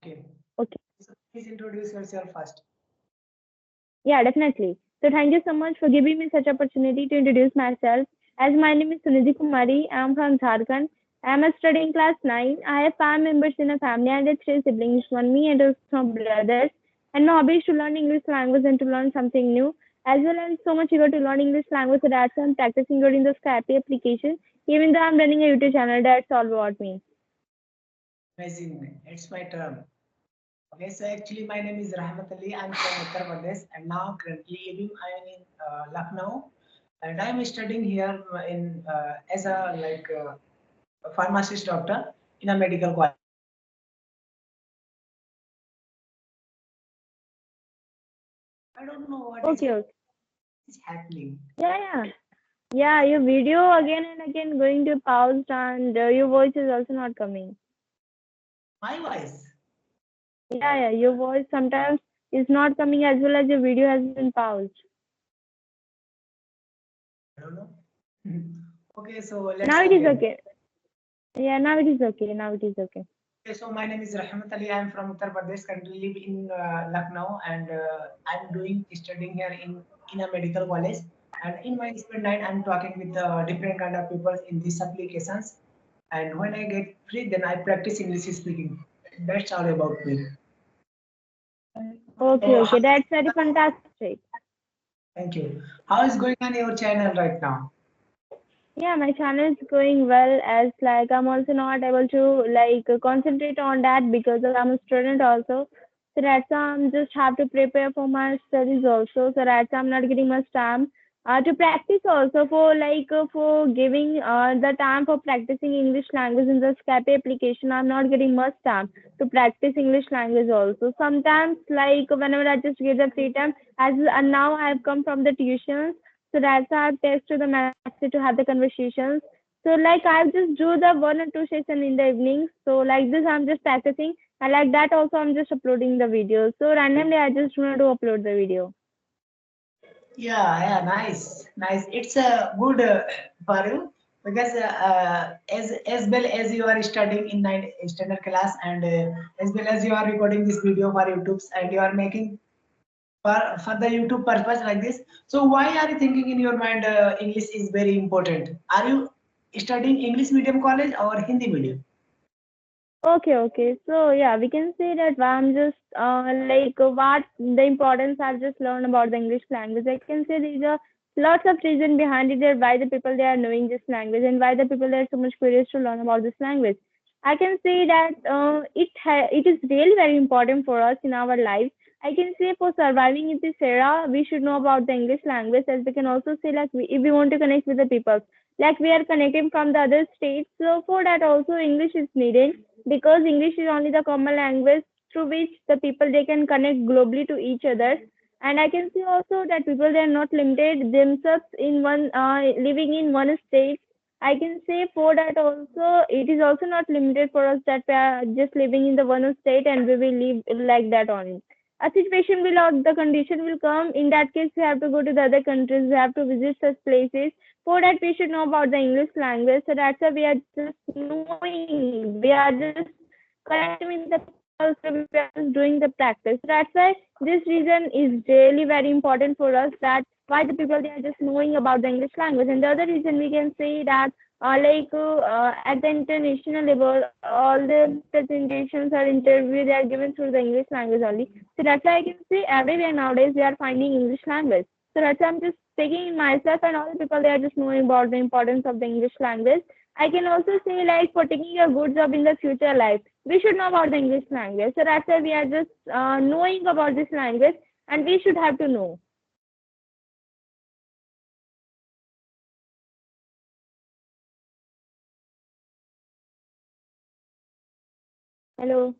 Okay. Okay. So please introduce yourself first. Yeah, definitely. So thank you so much for giving me such opportunity to introduce myself. As my name is Sunidhi Kumari, I am from Jharkhand. I am studying class 9. I have 5 members in a family and 3 siblings, one me and 2 brothers. And my hobby is to learn English language and to learn something new. As well, I'm so much eager to learn English language so that's why I'm practicing during the Skype application. Even though I'm running a YouTube channel, that's all about me. Amazing. It's my turn. Okay, so actually my name is Rahmat Ali. I'm from Uttar Pradesh and now currently living I am in Lucknow and I'm studying here in as a a pharmacist doctor in a medical college. I don't know what Okay, okay. is happening. Yeah, yeah. Yeah, your video again and again going to pause and your voice is also not coming. My voice. Yeah, yeah, your voice sometimes is not coming as well as your video has been paused. I don't know. Okay, so let's Now it is begin. okay. Yeah, now it is okay. Now it is okay. Okay, so my name is Rahmat Ali. I'm from Uttar Pradesh. Currently live in Lucknow, and I'm doing studying here in a medical college. And in my spare night, I'm talking with different kind of people in these applications. And when I get free, then I practice English speaking. That's all about me. Okay, So, okay. That's very fantastic. thank you. How is going on your channel right now? Yeah, my channel is going well as like I'm also not able to concentrate on that because I'm a student also. So that's why I'm just have to prepare for my studies also. So that's why I'm not getting much time to practice also for giving the time for practicing English language in the Skype application. I'm not getting much time to practice English language also. Sometimes like whenever I just get the free time as and now I've come from the tuition so that's how I text to the message to have the conversations. So like I'll just do the 1 or 2 session in the evenings. So like this I'm just practicing and like that also I'm just uploading the video. So randomly I just want to upload the video. Yeah, yeah, nice, nice. It's a good for you because as well as you are studying in nine standard class and as well as you are recording this video for YouTube and you are making for the YouTube purpose like this. So why are you thinking in your mind English is very important? Are you studying English medium college or Hindi medium? Okay, okay. So yeah, we can say that I'm just what the importance I've just learned about the English language. I can say there's a lots of reason behind it that why the people they are knowing this language and why the people they are so much curious to learn about this language. I can say that it is really very important for us in our life. I can say for surviving in this era, we should know about the English language as we can also say if we want to connect with the people, like we are connecting from the other states. So for that also English is needed because English is only the common language through which the people they can connect globally to each other. And I can see also that people they are not limited themselves in one living in one state. I can say for that also it is also not limited for us that we are just living in the one state and we will live like that only. A situation will or the condition will come. In that case, we have to go to the other countries. We have to visit such places. For that, we should know about the English language. So that's why we are just knowing. We are just connecting with the people. Also, we are just doing the practice. So that's why this reason is really very important for us. That why the people they are just knowing about the English language. And the other reason we can say that at the international level, all the presentations or interview they are given through the English language only. So that's why I can say everywhere nowadays they are finding English language. So that's why I'm just taking in myself and all the people they are just knowing about the importance of the English language. I can also say like for taking a good job in the future life, we should know about the English language. So that's why we are just knowing about this language and we should have to know. Hello.